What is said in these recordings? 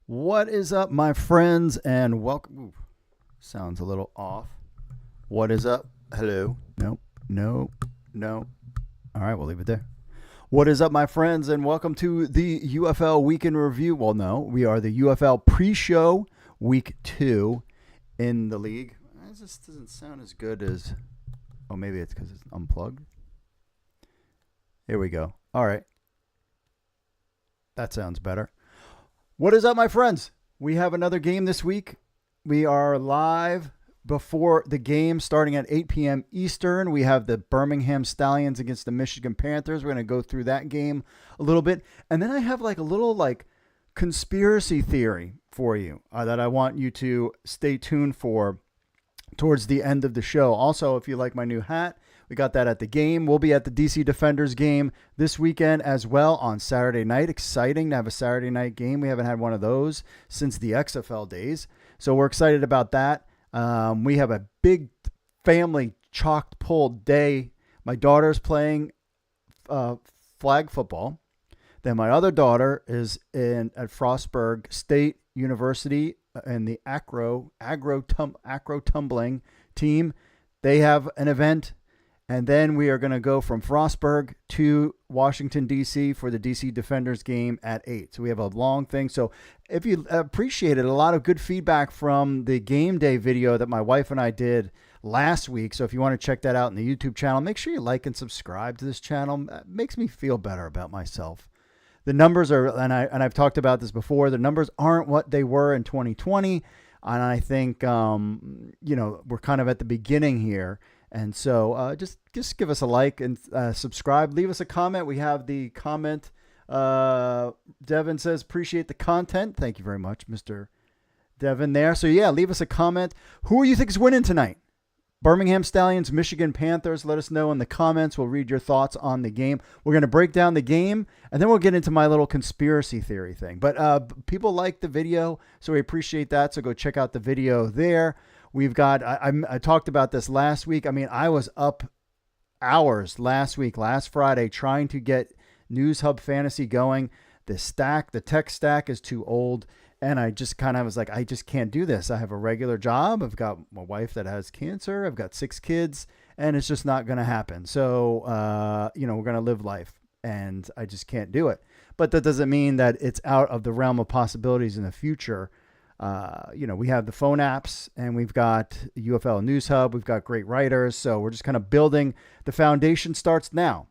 What is up, my friends, and welcome. Ooh, sounds a little off. What is up? Hello. Nope. No. No. All right, we'll leave it there. What is up, my friends, and welcome to the UFL Weekend Review. Well, no, we are the UFL pre-show week 2 in the league. This doesn't sound as good as... Oh, maybe it's because it's unplugged. Here we go. All right. That sounds better. What is up, my friends? We have another game this week. We are live before the game starting at 8 p.m. Eastern. We have the Birmingham Stallions against the Michigan Panthers. We're going to go through that game a little bit. And then I have like a little conspiracy theory for you that I want you to stay tuned for towards the end of the show. Also, if you like my new hat, we got that at the game. We'll be at the DC Defenders game this weekend as well on Saturday night. Exciting to have a Saturday night game. We haven't had one of those since the XFL days. So we're excited about that. We have a big family chalk pull day. My daughter's playing flag football. Then my other daughter is at Frostburg State University in the acro tumbling team. They have an event. And then we are going to go from Frostburg to Washington, D.C. for the D.C. Defenders game at 8. So we have a long thing. So if you appreciated a lot of good feedback from the game day video that my wife and I did last week. So if you want to check that out in the YouTube channel, make sure you like and subscribe to this channel. It makes me feel better about myself. The numbers are, and I've talked about this before, the numbers aren't what they were in 2020. And I think, we're kind of at the beginning here. And so just give us a like and subscribe. Leave us a comment. We have the comment. Devin says, appreciate the content. Thank you very much, Mr. Devin there. So, yeah, leave us a comment. Who do you think is winning tonight? Birmingham Stallions, Michigan Panthers. Let us know in the comments. We'll read your thoughts on the game. We're going to break down the game, and then we'll get into my little conspiracy theory thing. But people like the video, so we appreciate that. So go check out the video there. We've got, I talked about this last week. I mean, I was up hours last Friday, trying to get News Hub Fantasy going. The tech stack is too old. And I just kind of was like, I just can't do this. I have a regular job. I've got my wife that has cancer. I've got 6 kids, and it's just not going to happen. So, we're going to live life, and I just can't do it. But that doesn't mean that it's out of the realm of possibilities in the future. We have the phone apps, and we've got UFL News Hub. We've got great writers. So we're just kind of building. The foundation starts now.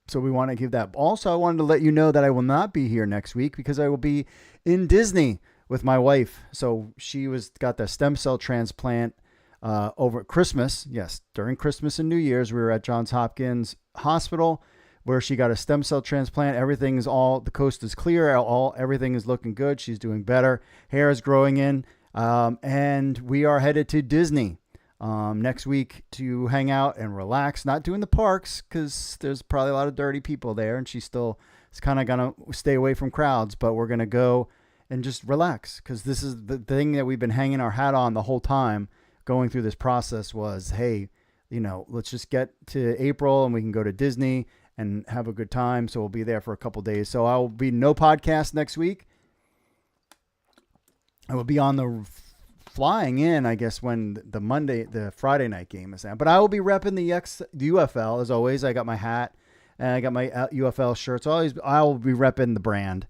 So we want to give that. Also, I wanted to let you know that I will not be here next week because I will be in Disney with my wife. So she got the stem cell transplant over Christmas. Yes, during Christmas and New Year's, we were at Johns Hopkins Hospital where she got a stem cell transplant. The coast is clear. Everything is looking good. She's doing better. Hair is growing in. And we are headed to Disney next week to hang out and relax. Not doing the parks because there's probably a lot of dirty people there. And she still is kind of going to stay away from crowds. But we're going to go and just relax because this is the thing that we've been hanging our hat on the whole time going through this process was, hey, let's just get to April and we can go to Disney and have a good time. So we'll be there for a couple days. So I will be no podcast next week. I will be on the flying in, I guess, when the Friday night game is out. But I will be repping the UFL as always. I got my hat and I got my UFL shirts. I will be repping the brand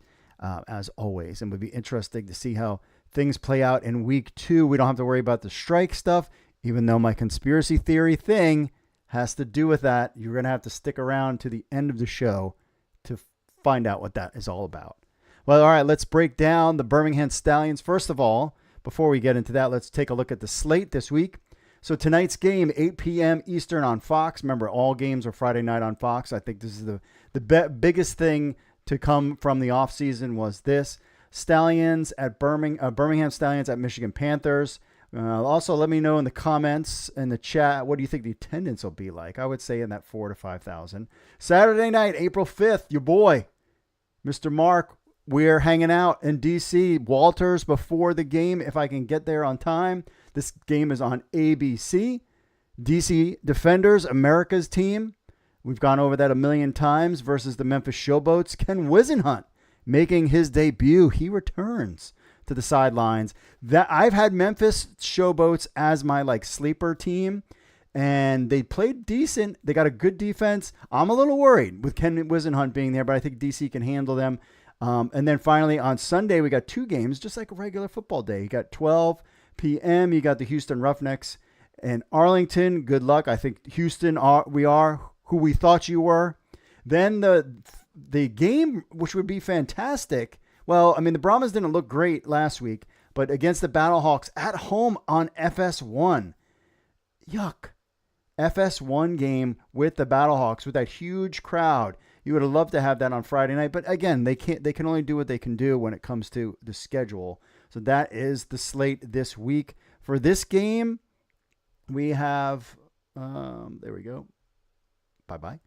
as always. And it would be interesting to see how things play out in week 2. We don't have to worry about the strike stuff, even though my conspiracy theory thing has to do with that. You're going to have to stick around to the end of the show to find out what that is all about. Well, all right, let's break down the Birmingham Stallions. First of all, before we get into that, let's take a look at the slate this week. So tonight's game, 8 p.m. Eastern on Fox. Remember, all games are Friday night on Fox. I think this is the biggest thing to come from the offseason was this. Stallions at Birmingham Stallions at Michigan Panthers. Also, let me know in the comments, in the chat, what do you think the attendance will be like? I would say in that 4,000 to 5,000. Saturday night, April 5th, your boy, Mr. Mark, we're hanging out in D.C. Walters before the game, if I can get there on time. This game is on ABC. D.C. Defenders, America's team. We've gone over that a million times versus the Memphis Showboats. Ken Wisenhunt making his debut. He returns to the sidelines. That I've had Memphis Showboats as my sleeper team, and they played decent. They got a good defense. I'm a little worried with Ken Wisenhunt being there, but I think DC can handle them. And then finally on Sunday, we got 2 games, just like a regular football day. You got 12 p.m. You got the Houston Roughnecks and Arlington. Good luck. I think Houston we are who we thought you were. Then the game, which would be fantastic. Well, I mean, the Brahmas didn't look great last week, but against the Battlehawks at home on FS1. Yuck. FS1 game with the Battlehawks with that huge crowd. You would have loved to have that on Friday night, but again, they can only do what they can do when it comes to the schedule. So that is the slate this week. For this game, we have there we go. Bye-bye.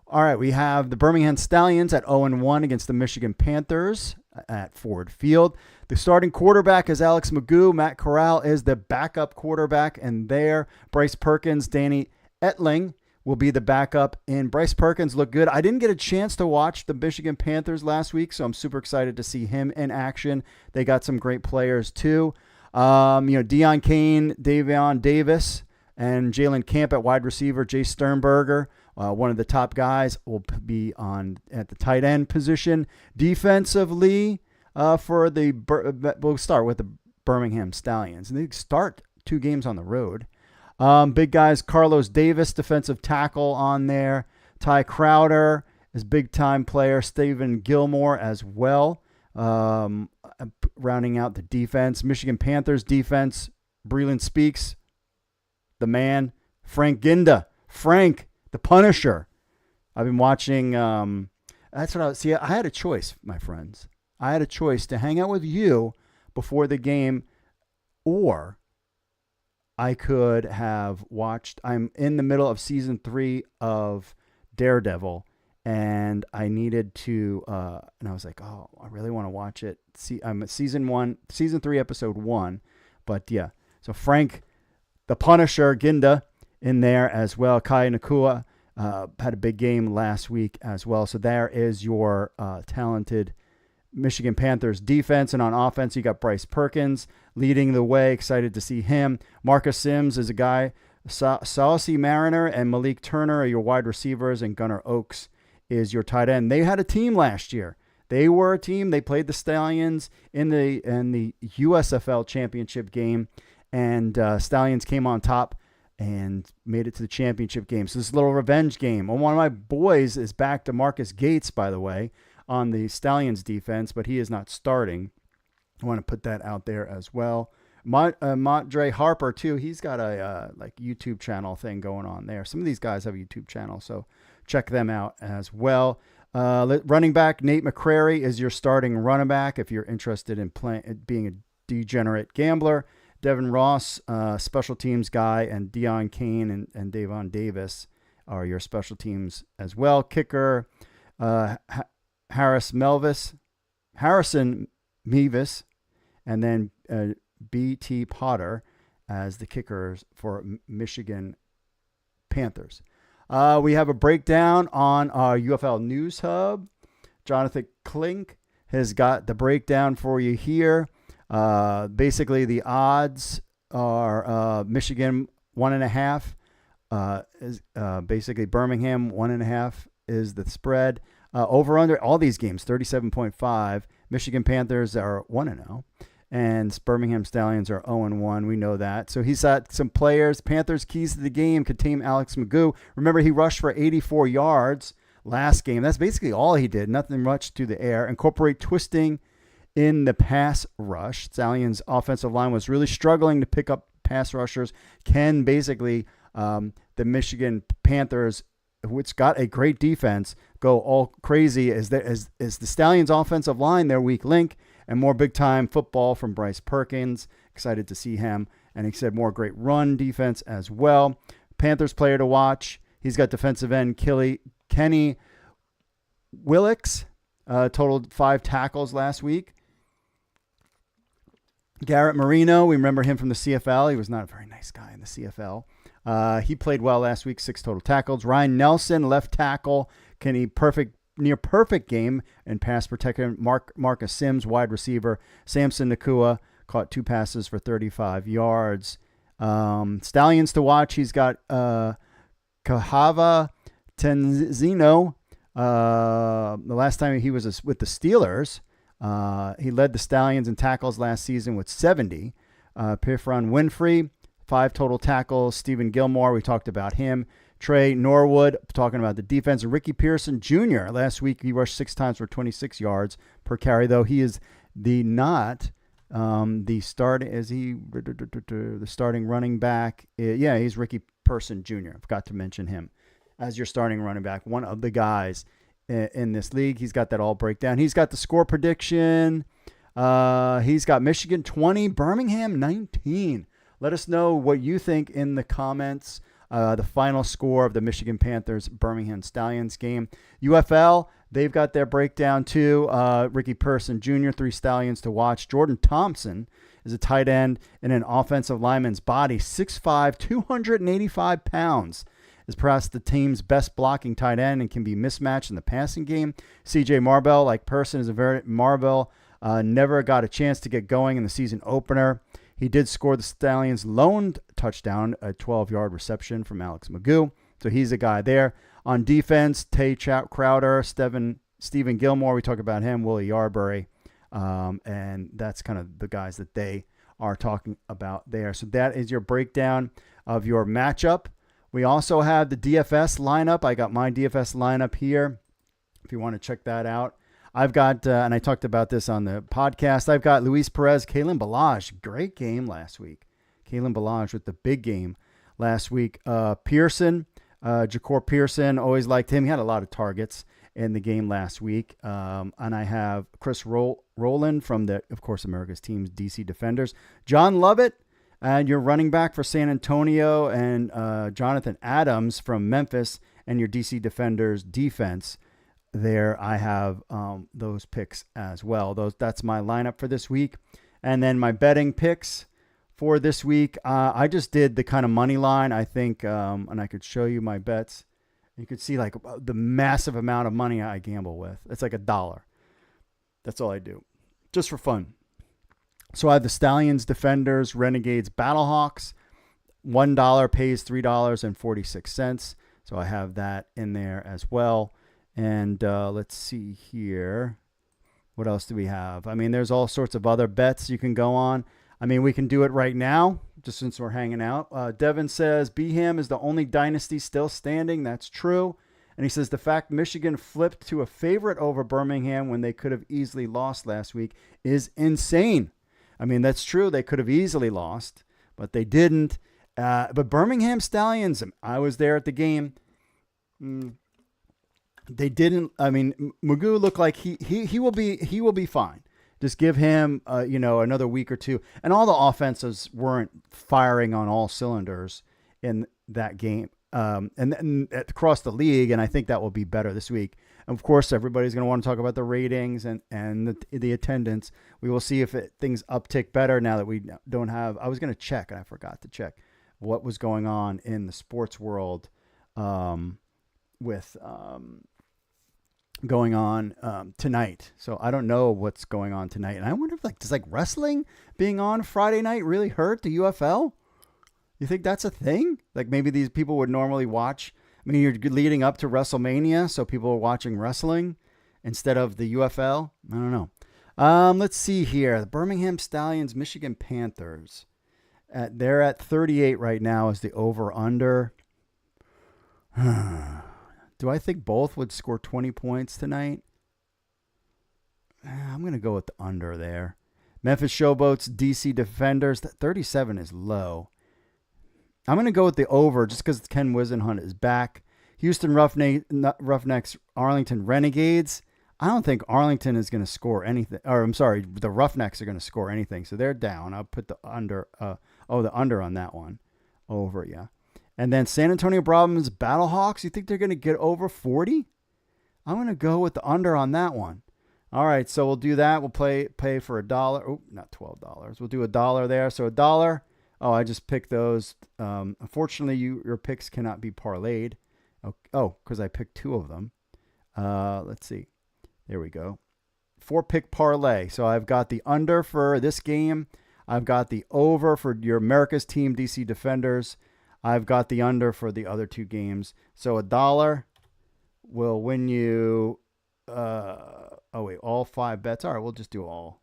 All right, we have the Birmingham Stallions at 0-1 against the Michigan Panthers at Ford Field. The starting quarterback is Alex Magoo. Matt Corral is the backup quarterback, and there, Bryce Perkins, Danny Etling will be the backup. And Bryce Perkins looked good. I didn't get a chance to watch the Michigan Panthers last week, so I'm super excited to see him in action. They got some great players too. Deion Kane, Davion Davis, and Jalen Camp at wide receiver. Jay Sternberger, one of the top guys, will be at the tight end position. Defensively, we'll start with the Birmingham Stallions. And they start 2 games on the road. Big guys, Carlos Davis, defensive tackle on there. Ty Crowder is big-time player. Stephen Gilmore as well, rounding out the defense. Michigan Panthers defense, Breland Speaks, the man, Frank Ginda. Frank, the Punisher. I've been watching. That's what I had a choice, my friends. I had a choice to hang out with you before the game, or I could have watched. I'm in the middle of season 3 of Daredevil, and I needed to. And I was like, oh, I really want to watch it. See, I'm at season 3, episode 1. But yeah, so Frank, the Punisher, Ginda in there as well. Kai Nakua had a big game last week as well. So there is your talented Michigan Panthers defense. And on offense, you got Bryce Perkins leading the way. Excited to see him. Marcus Sims is a guy. Saucy Mariner and Malik Turner are your wide receivers, and Gunnar Oaks is your tight end. They had a team last year. They were a team. They played the Stallions in the USFL championship game, and Stallions came on top and made it to the championship game. So this little revenge game. And one of my boys is back to Marcus Gates, by the way, on the Stallions defense, but he is not starting. I want to put that out there as well. Montre Harper, too. He's got a YouTube channel thing going on there. Some of these guys have a YouTube channel, so check them out as well. Running back, Nate McCrary is your starting running back if you're interested in being a degenerate gambler. Devin Ross, special teams guy, and Deion Kane and Davon Davis are your special teams as well. Kicker, Harrison Mevis, and then B.T. Potter as the kickers for Michigan Panthers. We have a breakdown on our UFL News Hub. Jonathan Klink has got the breakdown for you here. Basically, the odds are Michigan 1.5. Is basically Birmingham 1.5 is the spread. Over under all these games 37.5. Michigan Panthers are 1-0, and Birmingham Stallions are 0-1. We know that. So he's got some players. Panthers keys to the game contain Alex Magoo. Remember, he rushed for 84 yards last game. That's basically all he did. Nothing much to the air. Incorporate twisting in the pass rush. Stallions' offensive line was really struggling to pick up pass rushers. Can basically the Michigan Panthers, which got a great defense, go all crazy as the Stallions' offensive line, their weak link, and more big-time football from Bryce Perkins. Excited to see him. And he said more great run defense as well. Panthers player to watch. He's got defensive end Kenny Willix, totaled 5 tackles last week. Garrett Marino, we remember him from the CFL. He was not a very nice guy in the CFL. He played well last week, 6 total tackles. Ryan Nelson, left tackle. Perfect near perfect game in pass protection. Marcus Sims, wide receiver. Samson Nakua caught 2 passes for 35 yards. Stallions to watch. He's got Kahava Tenzino. The last time he was with the Steelers, he led the Stallions in tackles last season with 70. Piffron Winfrey, 5 total tackles. Stephen Gilmore, we talked about him. Trey Norwood, talking about the defense. Ricky Pearson Jr. Last week, he rushed 6 times for 26 yards per carry, though he is the starting running back. Yeah, he's Ricky Pearson Jr. I forgot to mention him as your starting running back. One of the guys in this league. He's got that all breakdown. He's got the score prediction. He's got Michigan 20, Birmingham 19. Let us know what you think in the comments. The final score of the Michigan Panthers Birmingham Stallions game. UFL, they've got their breakdown too. Ricky Pearson Jr., 3 Stallions to watch. Jordan Thompson is a tight end in an offensive lineman's body. 6'5", 285 pounds. Is perhaps the team's best blocking tight end and can be mismatched in the passing game. CJ Marvell, like Pearson, is a very Marvell. Never got a chance to get going in the season opener. He did score the Stallions' lone touchdown, a 12-yard reception from Alex Magoo. So he's a guy there. On defense, Tay Crowder, Stephen Gilmore, we talk about him, Willie Yarbury. And that's kind of the guys that they are talking about there. So that is your breakdown of your matchup. We also have the DFS lineup. I got my DFS lineup here if you want to check that out. I've got, and I talked about this on the podcast, I've got Luis Perez, Kalen Ballage. Great game last week. Kalen Ballage with the big game last week. Pearson, Ja'Cour Pearson, always liked him. He had a lot of targets in the game last week. And I have Chris Rowland from the, of course, America's team's DC Defenders. John Lovett, and your running back for San Antonio, and Jonathan Adams from Memphis, and your DC Defenders defense. There I have those picks as well. That's my lineup for this week. And then my betting picks for this week. I just did the kind of money line, I think, and I could show you my bets. You could see like the massive amount of money I gamble with. It's like $1. That's all I do, just for fun. So I have the Stallions, Defenders, Renegades, Battlehawks. $1 pays $3.46. So I have that in there as well. And let's see here. What else do we have? I mean, there's all sorts of other bets you can go on. I mean, we can do it right now, just since we're hanging out. Devin says, Beham is the only dynasty still standing. That's true. And he says, the fact Michigan flipped to a favorite over Birmingham when they could have easily lost last week is insane. I mean, that's true. They could have easily lost, but they didn't. But Birmingham Stallions, I was there at the game. They didn't. I mean, Magoo looked like he will be fine. Just give him another week or two. And all the offenses weren't firing on all cylinders in that game. And across the league, and I think that will be better this week. And of course, everybody's going to want to talk about the ratings and the attendance. We will see if things uptick better now that we don't have. I was going to check, and I forgot to check what was going on in the sports world with going on tonight. So I don't know what's going on tonight. And I wonder if does wrestling being on Friday night really hurt the UFL? You think that's a thing? Like maybe these people would normally watch. I mean, you're leading up to WrestleMania, so people are watching wrestling instead of the UFL. I don't know. Let's see here. The Birmingham Stallions, Michigan Panthers. They're at 38 right now as the over-under. Do I think both would score 20 points tonight? I'm going to go with the under there. Memphis Showboats, DC Defenders. 37 is low. I'm going to go with the over just because Ken Wisenhunt is back. Houston Roughnecks, Arlington Renegades. I don't think Arlington is going to score anything. Or I'm sorry, the Roughnecks are going to score anything. So they're down. I'll put the under. The under on that one. Over, yeah. And then San Antonio Brahms Battlehawks. You think they're going to get over 40? I'm going to go with the under on that one. All right, so we'll do that. We'll pay for $1. Oh, not $12. We'll do $1 there. So $1. Oh, I just picked those. Unfortunately, your picks cannot be parlayed. Oh, because I picked 2 of them. Let's see. There we go. 4-pick parlay. So I've got the under for this game. I've got the over for your America's team, DC Defenders. I've got the under for the other two games. So $1 will win you. All 5 bets. All right, we'll just do all.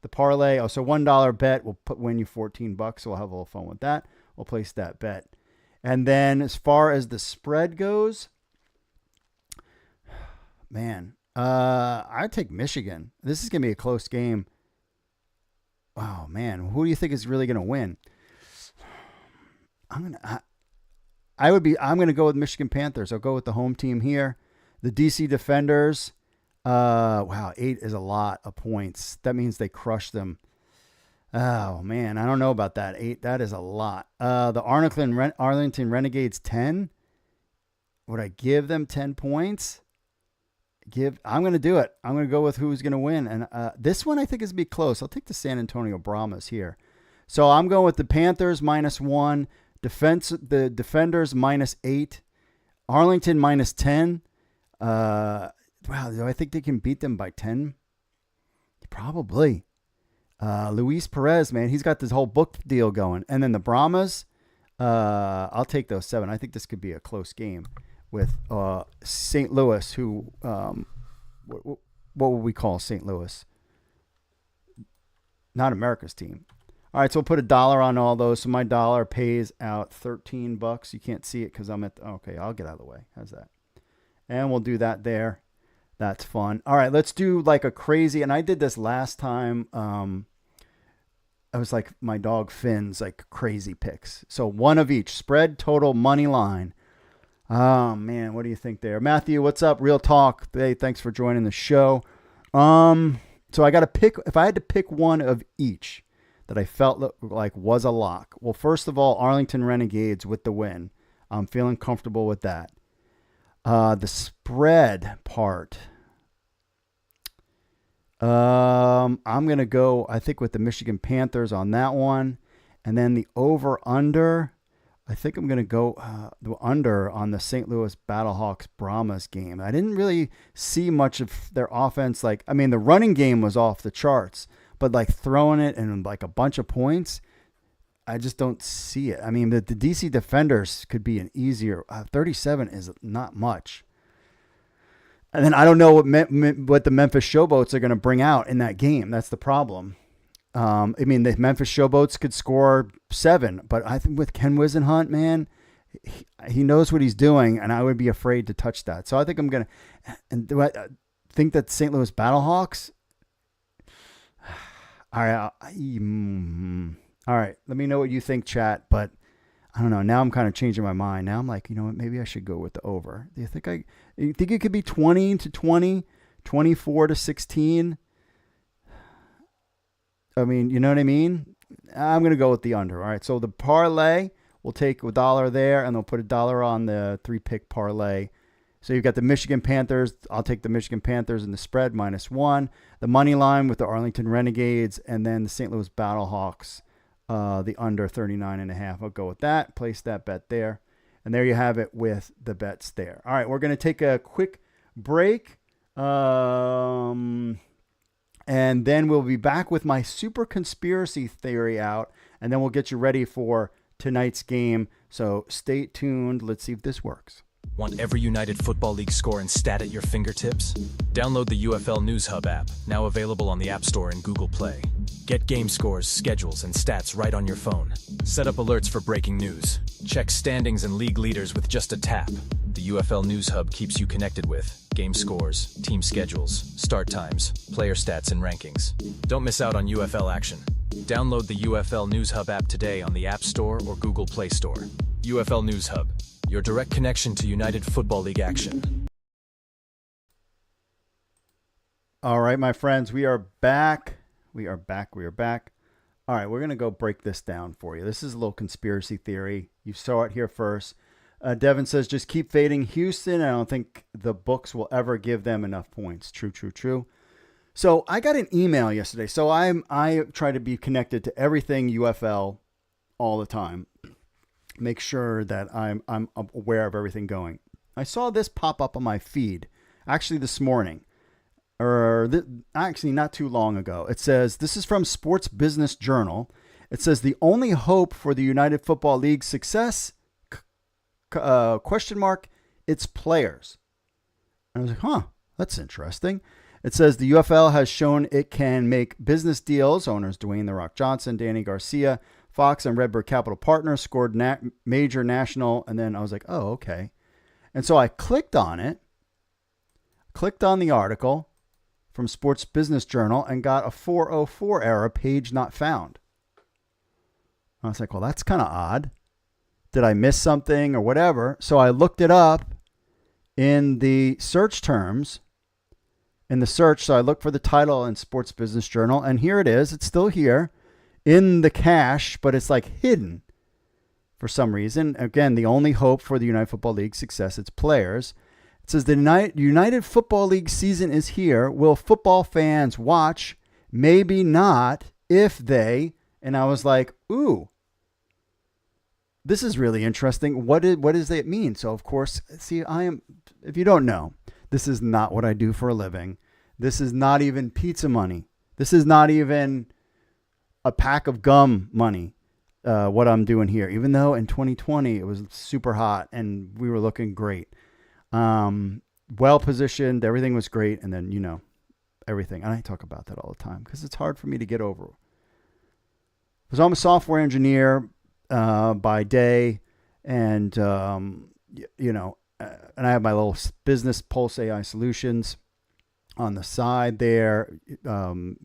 The parlay. Oh, so $1 bet will win you $14. So we'll have a little fun with that. We'll place that bet. And then as far as the spread goes, man, I'd take Michigan. This is going to be a close game. Oh man, who do you think is really going to win? I'm going to go with Michigan Panthers. I'll go with the home team here. The DC Defenders. 8 is a lot of points. That means they crush them. Oh man, I don't know about that. 8, that is a lot. The Arlington Renegades 10. Would I give them 10 points? I'm going to do it. I'm going to go with who's going to win. And this one I think is going to be close. I'll take the San Antonio Brahmas here. So I'm going with the Panthers -1, the Defenders -8, Arlington -10. Do I think they can beat them by 10? Probably. Luis Perez, man, he's got this whole book deal going. And then the Brahmas, I'll take those 7. I think this could be a close game with St. Louis, who, what would we call St. Louis? Not America's team. All right, so we'll put $1 on all those. So my dollar pays out $13. You can't see it because I'm okay, I'll get out of the way. How's that? And we'll do that there. That's fun. All right, let's do like a crazy, and I did this last time. I was like my dog Finn's, like crazy picks. So one of each. Spread, total, money line. Oh, man, what do you think there? Matthew, what's up? Real talk. Hey, thanks for joining the show. So I got to pick, if I had to pick one of each that I felt like was a lock. Well, first of all, Arlington Renegades with the win. I'm feeling comfortable with that. The spread part. I'm going to go, I think, with the Michigan Panthers on that one. And then the over-under, I think I'm going to go the under on the St. Louis Battlehawks Brahmas game. I didn't really see much of their offense. The running game was off the charts, but like throwing it and like a bunch of points, I just don't see it. I mean, the DC Defenders could be an easier 37 is not much. And then I don't know what the Memphis Showboats are going to bring out in that game. That's the problem. The Memphis Showboats could score 7, but I think with Ken Wisenhunt, man, he knows what he's doing, and I would be afraid to touch that. So I think I'm going to – and do I think that St. Louis Battlehawks – all right, let me know what you think, chat, but I don't know. Now I'm kind of changing my mind. Now I'm like, you know what, maybe I should go with the over. Do you think it could be 20-20, 24-16? I mean, you know what I mean? I'm going to go with the under. All right, so the parlay, we'll take $1 there, and they'll put $1 on the 3-pick parlay. So you've got the Michigan Panthers. I'll take the Michigan Panthers in the spread -1. The money line with the Arlington Renegades, and then the St. Louis Battlehawks, the under 39.5. I'll go with that. Place that bet there. And there you have it with the bets there. All right, we're going to take a quick break. And then we'll be back with my super conspiracy theory out. And then we'll get you ready for tonight's game. So stay tuned. Let's see if this works. Want every United Football League score and stat at your fingertips? Download the UFL News Hub app, now available on the App Store and Google Play. Get game scores, schedules, and stats right on your phone. Set up alerts for breaking news. Check standings and league leaders with just a tap. The UFL News Hub keeps you connected with game scores, team schedules, start times, player stats, and rankings. Don't miss out on UFL action. Download the UFL News Hub app today on the App Store or Google Play Store. UFL News Hub, your direct connection to United Football League action. All right, my friends, we are back. We are back. All right, we're going to go break this down for you. This is a little conspiracy theory. You saw it here first. Devin says, just keep fading Houston. I don't think the books will ever give them enough points. True. So I got an email yesterday. So I try to be connected to everything UFL all the time. Make sure that I'm aware of everything going. I saw this pop up on my feed. actually this morning, or actually not too long ago. It says, this is from Sports Business Journal. It says, the only hope for the United Football League's success, question mark, its players. And I was like, huh, that's interesting. It says the UFL has shown it can make business deals. Owners Dwayne "The Rock" Johnson, Danny Garcia, Fox, and Redbird Capital Partners scored major national. And then I was like, oh, okay. And so I clicked on it, clicked on the article from Sports Business Journal, and got a 404 error, page not found. I was like, well, that's kind of odd. Did I miss something or whatever? So I looked it up in the search terms. So I looked for the title in Sports Business Journal, and here it is. It's still here in the cache, but it's like hidden for some reason. Again, the only hope for the United Football League success, its players. It says the United Football League season is here. Will football fans watch? Maybe not if they... And I was like, ooh, this is really interesting. What does it mean? So, of course, see, if you don't know, this is not what I do for a living. This is not even pizza money. This is not even a pack of gum money, what I'm doing here. Even though in 2020, it was super hot and we were looking great. Well-positioned, everything was great. And then, everything. And I talk about that all the time because it's hard for me to get over. Because I'm a software engineer by day, and and I have my little business, Pulse AI Solutions, on the side there.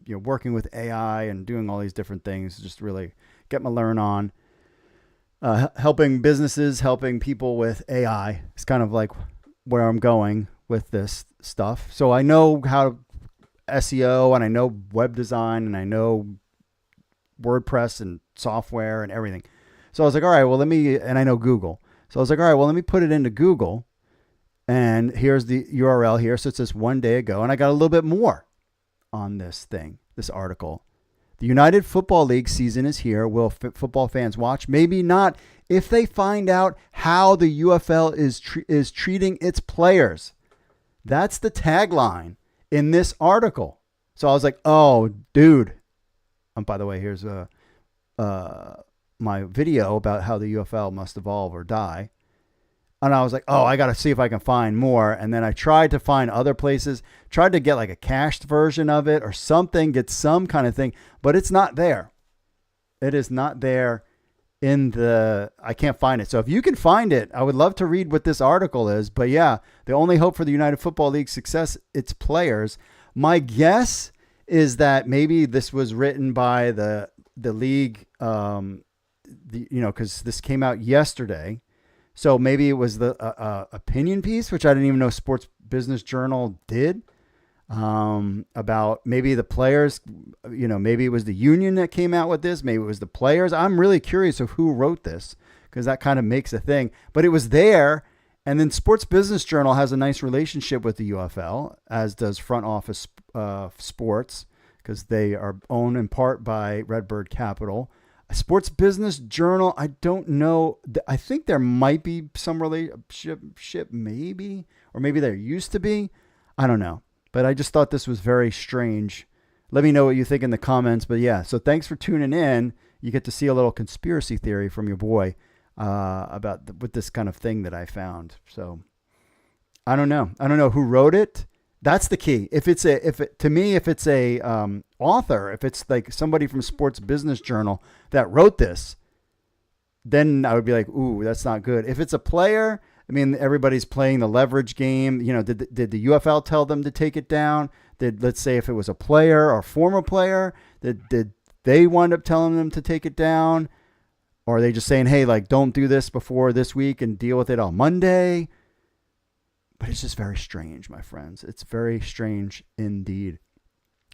Working with AI and doing all these different things, just really get my learn on. Helping businesses, helping people with AI. It's kind of like where I'm going with this stuff. So I know how SEO, and I know web design, and I know WordPress and software and everything. So I was like, all right, well, and I know Google. So I was like, all right, well, let me put it into Google. And here's the URL here. So it says 1 day ago. And I got a little bit more on this article. The United Football League season is here. Will football fans watch? Maybe not if they find out how the UFL is treating its players. That's the tagline in this article. So I was like, oh, dude. By the way, here's my video about how the UFL must evolve or die. And I was like, oh, I got to see if I can find more. And then I tried to find other places, tried to get like a cached version of it or something, get some kind of thing, but it's not there. It is not there I can't find it. So if you can find it, I would love to read what this article is. But yeah, the only hope for the United Football League success, its players. My guess is that maybe this was written by the league, because this came out yesterday. So maybe it was the opinion piece, which I didn't even know Sports Business Journal did, about maybe the players, maybe it was the union that came out with this. Maybe it was the players. I'm really curious of who wrote this because that kind of makes a thing. But it was there. And then Sports Business Journal has a nice relationship with the UFL, as does Front Office Sports, because they are owned in part by Redbird Capital. Sports Business Journal, I don't know. I think there might be some relationship, maybe, or maybe there used to be. I don't know. But I just thought this was very strange. Let me know what you think in the comments. But yeah, so thanks for tuning in. You get to see a little conspiracy theory from your boy with this kind of thing that I found. So I don't know. I don't know who wrote it. That's the key. If it's a author, if it's like somebody from Sports Business Journal that wrote this, then I would be like, ooh, that's not good. If it's a player, I mean, everybody's playing the leverage game. Did the UFL tell them to take it down? Let's say if it was a player or former player, did they wind up telling them to take it down? Or are they just saying, hey, like, don't do this before this week and deal with it on Monday? But it's just very strange, my friends. It's very strange indeed.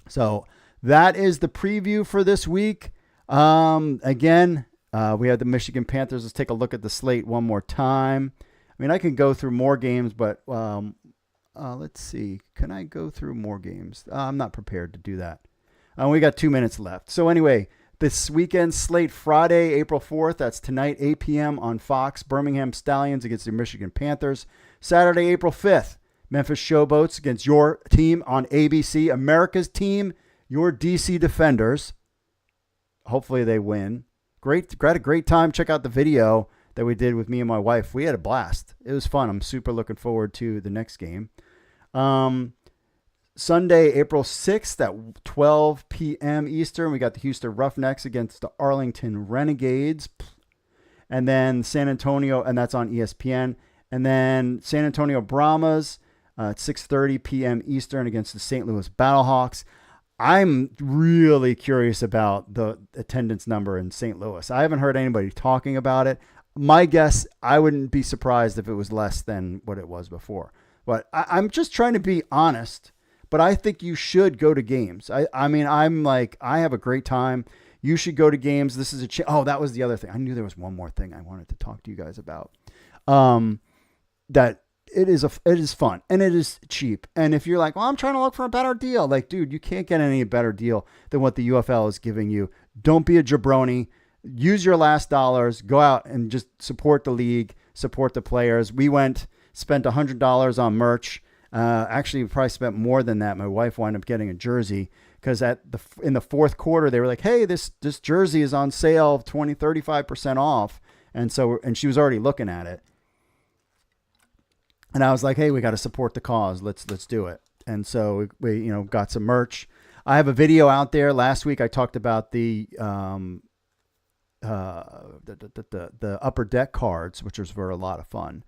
So that is the preview for this week. Again, we have the Michigan Panthers. Let's take a look at the slate one more time. I mean, I can go through more games, but let's see. Can I go through more games? I'm not prepared to do that. We got 2 minutes left. So anyway, this weekend slate, Friday, April 4th. That's tonight, 8 p.m. on Fox. Birmingham Stallions against the Michigan Panthers. Saturday, April 5th. Memphis Showboats against your team on ABC, America's team, your DC Defenders. Hopefully they win. Had a great time. Check out the video that we did with me and my wife. We had a blast. It was fun. I'm super looking forward to the next game. Sunday, April 6th at 12 p.m. Eastern, we got the Houston Roughnecks against the Arlington Renegades. And then San Antonio, and that's on ESPN. And then San Antonio Brahmas at 6:30 p.m. Eastern against the St. Louis Battlehawks. I'm really curious about the attendance number in St. Louis. I haven't heard anybody talking about it. My guess, I wouldn't be surprised if it was less than what it was before. But I'm just trying to be honest. But I think you should go to games. I mean, I have a great time. You should go to games. This is oh, that was the other thing. I knew there was one more thing I wanted to talk to you guys about. That it is fun and it is cheap. And if you're like, well, I'm trying to look for a better deal, like, dude, you can't get any better deal than what the UFL is giving you. Don't be a jabroni. Use your last dollars. Go out and just support the league, support the players. We spent $100 on merch. Actually, we probably spent more than that. My wife wound up getting a jersey because in the fourth quarter, they were like, hey, this jersey is on sale, 35% off. And she was already looking at it. And I was like, hey, we got to support the cause. Let's do it. And so we got some merch. I have a video out there. Last week I talked about the upper deck cards, which was for a lot of fun.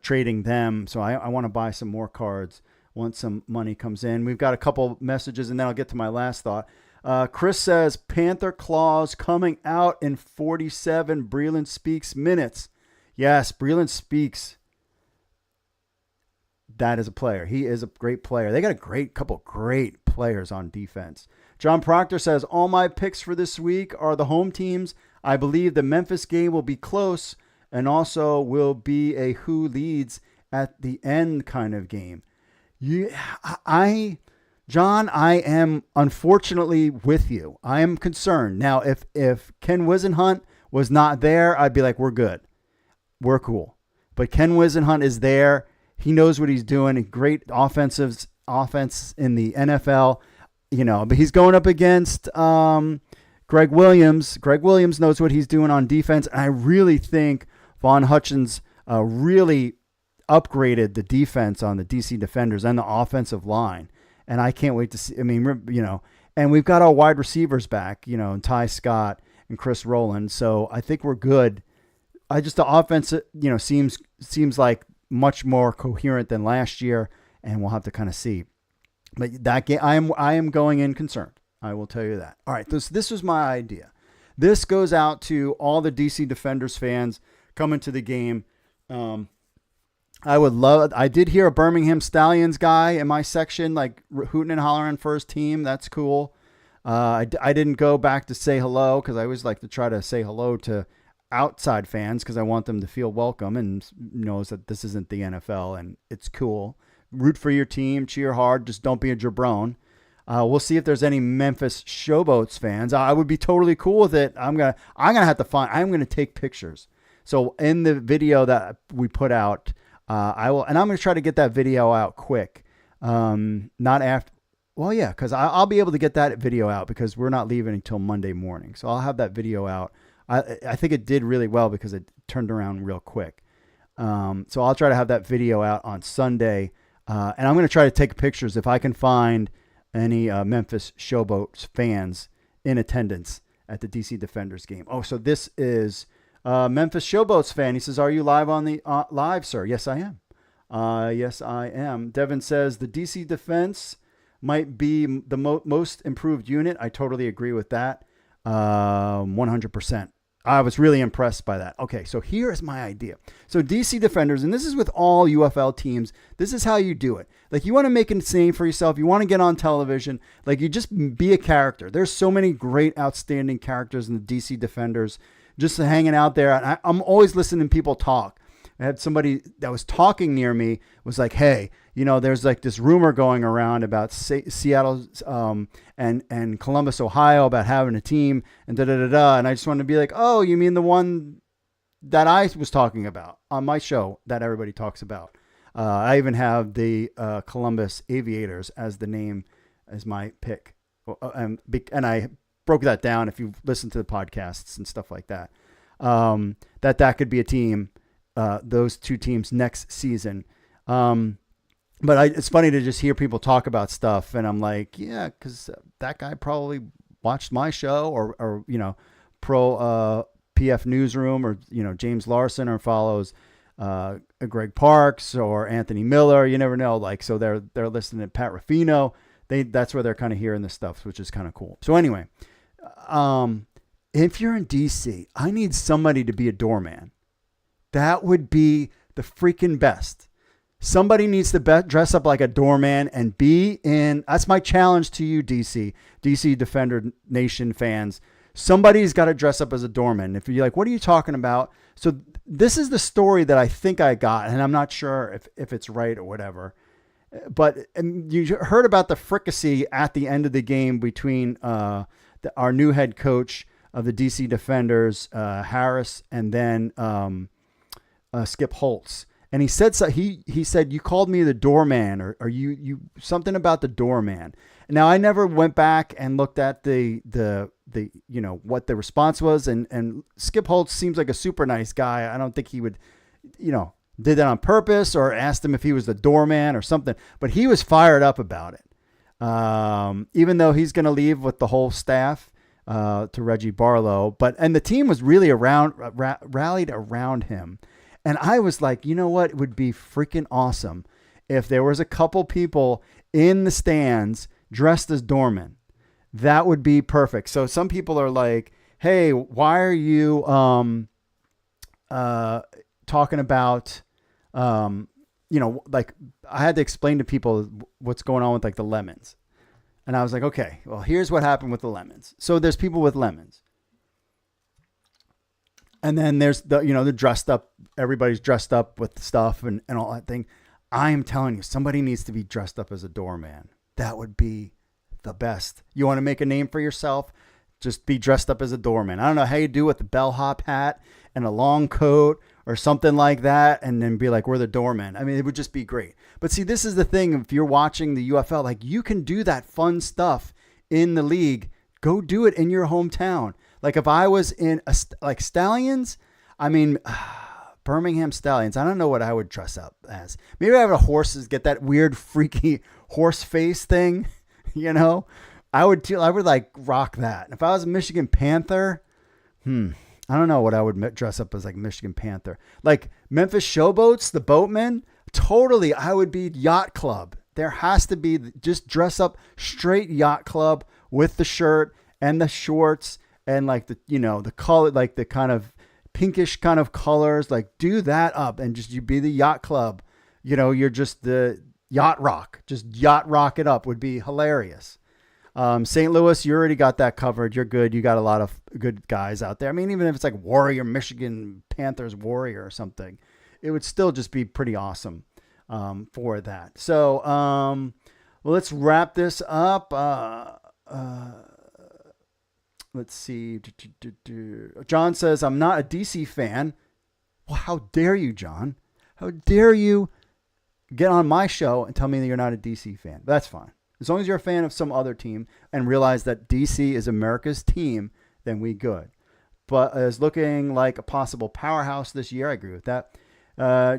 Trading them. So I want to buy some more cards once some money comes in. We've got a couple messages, and then I'll get to my last thought. Chris says, Panther Claws coming out in 47 Breland Speaks minutes. Yes, Breland Speaks. That is a player. He is a great player. They got a couple great players on defense. John Proctor says, all my picks for this week are the home teams. I believe the Memphis game will be close and also will be a who leads at the end kind of game. John, I am unfortunately with you. I am concerned. Now, if Ken Wisenhunt was not there, I'd be like, we're good. We're cool. But Ken Wisenhunt is there. He knows what he's doing. Great offense in the NFL. But he's going up against Greg Williams. Greg Williams knows what he's doing on defense. And I really think Von Hutchins really upgraded the defense on the DC Defenders and the offensive line. And I can't wait to see. I mean, and we've got our wide receivers back, Ty Scott and Chris Rowland. So I think we're good. The offense, seems like much more coherent than last year, and we'll have to kind of see. But that game, I am going in concerned. I will tell you that. All right, this was my idea. This goes out to all the DC Defenders fans coming to the game. I did hear a Birmingham Stallions guy in my section, like hooting and hollering for his team. That's cool. I didn't go back to say hello because I always like to try to say hello to outside fans because I want them to feel welcome and knows that this isn't the NFL and it's cool. Root for your team, cheer hard, just don't be a jabron. We'll see if there's any Memphis Showboats fans. I would be totally cool with it. I'm gonna take pictures. So in the video that we put out, I'm gonna try to get that video out quick. Not after. Well, yeah, because I'll be able to get that video out because we're not leaving until Monday morning. So I'll have that video out. I think it did really well because it turned around real quick. So I'll try to have that video out on Sunday. And I'm going to try to take pictures if I can find any Memphis Showboats fans in attendance at the DC Defenders game. Oh, so this is Memphis Showboats fan. He says, are you live on the live, sir? Yes, I am. Yes, I am. Devin says the DC defense might be the most improved unit. I totally agree with that. 100%. I was really impressed by that. Okay, so here's my idea. So DC Defenders, and this is with all UFL teams, this is how you do it. Like, you want to make a name for yourself. You want to get on television. Like, you just be a character. There's so many great, outstanding characters in the DC Defenders just hanging out there. And I'm always listening to people talk. I had somebody that was talking near me was like, hey, there's like this rumor going around about Seattle and Columbus, Ohio about having a team and da-da-da-da. And I just wanted to be like, oh, you mean the one that I was talking about on my show that everybody talks about? I even have the Columbus Aviators as the name as my pick. And I broke that down if you listen to the podcasts and stuff like that. That could be a team, those two teams next season. But it's funny to just hear people talk about stuff, and I'm like, yeah, because that guy probably watched my show, or Pro PF Newsroom, or James Larson, or follows Greg Parks or Anthony Miller. You never know. Like, so they're listening to Pat Ruffino. That's where they're kind of hearing this stuff, which is kind of cool. So anyway, if you're in DC, I need somebody to be a doorman. That would be the freaking best. Somebody needs to dress up like a doorman and be in. That's my challenge to you, DC Defender Nation fans. Somebody's got to dress up as a doorman. If you're like, what are you talking about? So this is the story that I think I got, and I'm not sure if it's right or whatever. But you heard about the fricassee at the end of the game between our new head coach of the DC Defenders, Harris, and then Skip Holtz. And he said, he said, you called me the doorman, or you something about the doorman. Now, I never went back and looked at the what the response was. And Skip Holtz seems like a super nice guy. I don't think he would, did that on purpose or asked him if he was the doorman or something. But he was fired up about it. Even though he's going to leave with the whole staff to Reggie Barlow. And the team was really rallied around him. And I was like, you know what? It would be freaking awesome if there was a couple people in the stands dressed as doormen. That would be perfect. So some people are like, hey, why are you talking about, like I had to explain to people what's going on with like the lemons. And I was like, okay, well, here's what happened with the lemons. So there's people with lemons. And then there's the dressed up, everybody's dressed up with stuff and all that thing. I am telling you, somebody needs to be dressed up as a doorman. That would be the best. You want to make a name for yourself? Just be dressed up as a doorman. I don't know how you do with the bellhop hat and a long coat or something like that. And then be like, we're the doorman. I mean, it would just be great. But see, this is the thing. If you're watching the UFL, like you can do that fun stuff in the league. Go do it in your hometown. Like if I was in like Stallions, I mean, Birmingham Stallions, I don't know what I would dress up as. Maybe I have a horses, get that weird, freaky horse face thing, I would like rock that. If I was a Michigan Panther, I don't know what I would dress up as, like Michigan Panther. Like Memphis Showboats, the boatmen, totally, I would be Yacht Club. There has to be, just dress up straight Yacht Club with the shirt and the shorts. And like the color, like the kind of pinkish kind of colors, like do that up and just you be the Yacht Club. You're just the yacht rock, just yacht rock it up would be hilarious. St. Louis, you already got that covered. You're good. You got a lot of good guys out there. I mean, even if it's like Warrior, Michigan Panthers Warrior or something, it would still just be pretty awesome for that. So well, let's wrap this up. Let's see. John says, I'm not a DC fan. Well, how dare you, John? How dare you get on my show and tell me that you're not a DC fan? That's fine. As long as you're a fan of some other team and realize that DC is America's team, then we good. But is looking like a possible powerhouse this year. I agree with that.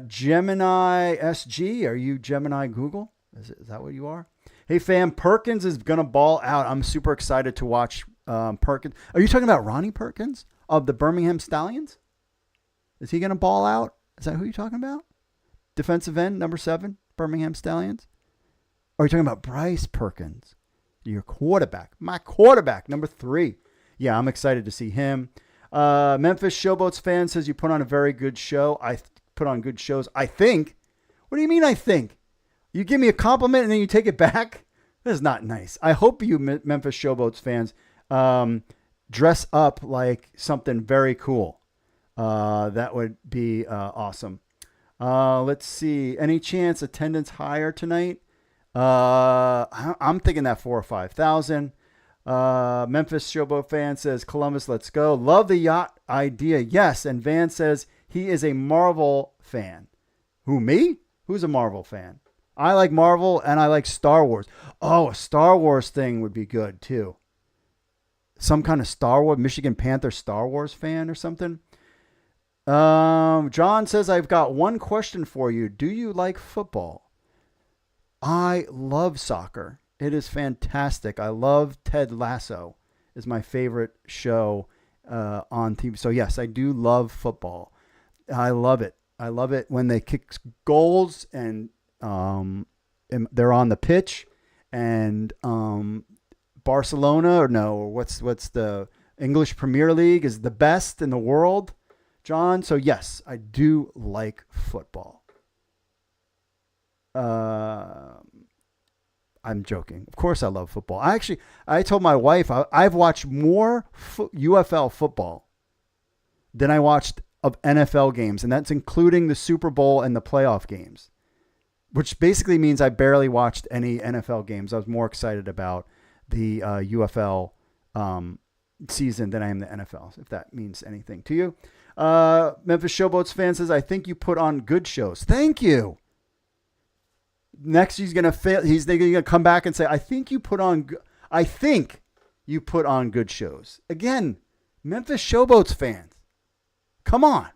Gemini SG. Are you Gemini Google? Is that what you are? Hey, fam, Perkins is going to ball out. I'm super excited to watch Perkins. Are you talking about Ronnie Perkins of the Birmingham Stallions? Is he going to ball out? Is that who you're talking about? Defensive end, number 7, Birmingham Stallions? Or are you talking about Bryce Perkins? Your quarterback. My quarterback, number 3. Yeah, I'm excited to see him. Memphis Showboats fan says you put on a very good show. I put on good shows. I think. What do you mean I think? You give me a compliment and then you take it back? That is not nice. I hope you Memphis Showboats fans dress up like something very cool. That would be awesome. Let's see. Any chance attendance higher tonight? I'm thinking that 4,000 or 5,000. Memphis Showboat fan says, Columbus, let's go. Love the yacht idea. Yes. And Van says he is a Marvel fan. Who, me? Who's a Marvel fan? I like Marvel and I like Star Wars. Oh, a Star Wars thing would be good too. Some kind of Star Wars, Michigan Panther Star Wars fan or something. John says, I've got one question for you. Do you like football? I love soccer. It is fantastic. I love Ted Lasso. Is my favorite show on TV. So yes, I do love football. I love it. I love it when they kick goals and they're on the pitch and Barcelona or what's the English Premier League is the best in the world, John. So yes, I do like football. I'm joking. Of course I love football. I told my wife I've watched more UFL football than I watched of NFL games, and that's including the Super Bowl and the playoff games, which basically means I barely watched any NFL games. I was more excited about the UFL season than I am the NFL, if that means anything to you. Memphis Showboats fan says, I think you put on good shows. Thank you. Next, he's going to fail. He's going to come back and say, I think you put on good shows. Again, Memphis Showboats fans, come on.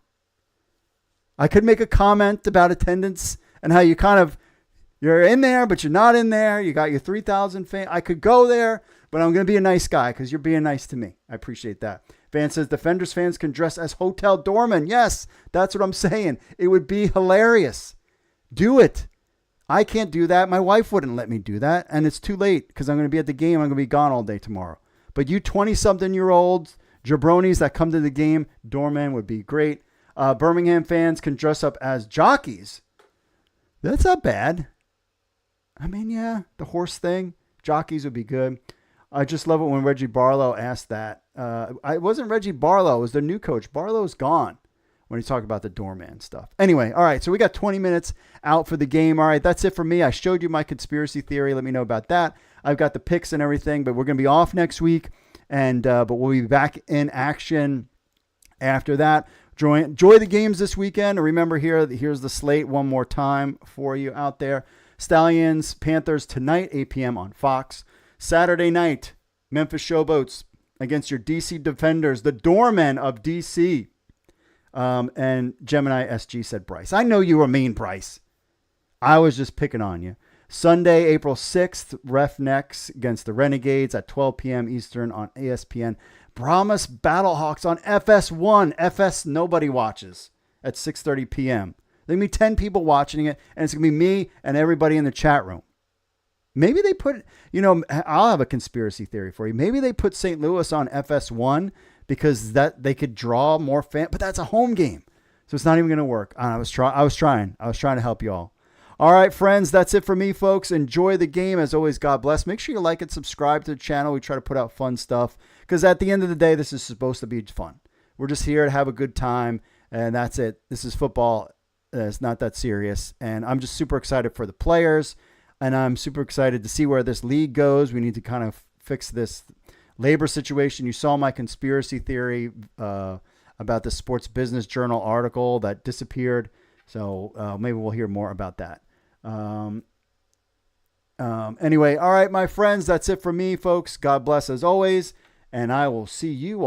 I could make a comment about attendance and how you're in there, but you're not in there. You got your 3,000 fans. I could go there, but I'm going to be a nice guy because you're being nice to me. I appreciate that. Van says, Defenders fans can dress as hotel doormen. Yes, that's what I'm saying. It would be hilarious. Do it. I can't do that. My wife wouldn't let me do that. And it's too late because I'm going to be at the game. I'm going to be gone all day tomorrow. But you 20-something-year-olds, jabronis that come to the game, doorman would be great. Birmingham fans can dress up as jockeys. That's not bad. I mean, yeah, the horse thing, jockeys would be good. I just love it when Reggie Barlow asked that. It wasn't Reggie Barlow. It was the new coach. Barlow's gone when he talked about the doorman stuff. Anyway, all right, so we got 20 minutes out for the game. All right, that's it for me. I showed you my conspiracy theory. Let me know about that. I've got the picks and everything, but we're going to be off next week, but we'll be back in action after that. Enjoy the games this weekend. Remember, here's the slate one more time for you out there. Stallions, Panthers tonight, 8 p.m. on Fox. Saturday night, Memphis Showboats against your DC Defenders, the doormen of DC. And Gemini SG said Bryce. I know you were mean, Bryce. I was just picking on you. Sunday, April 6th, Ref Necks against the Renegades at 12 p.m. Eastern on ESPN. Brahmas Battlehawks on FS1. FS nobody watches at 6:30 p.m. There's going to be 10 people watching it, and it's going to be me and everybody in the chat room. Maybe they put, I'll have a conspiracy theory for you. Maybe they put St. Louis on FS1 because that they could draw more fans, but that's a home game. So it's not even going to work. I was trying to help you all. All right, friends, that's it for me, folks. Enjoy the game. As always, God bless. Make sure you like and subscribe to the channel. We try to put out fun stuff because at the end of the day, this is supposed to be fun. We're just here to have a good time, and that's it. This is football. It's not that serious, and I'm just super excited for the players, and I'm super excited to see where this league goes. We need to kind of fix this labor situation. You saw my conspiracy theory about the Sports Business Journal article that disappeared, so maybe we'll hear more about that. Anyway, all right, my friends, that's it for me, folks. God bless as always, and I will see you all.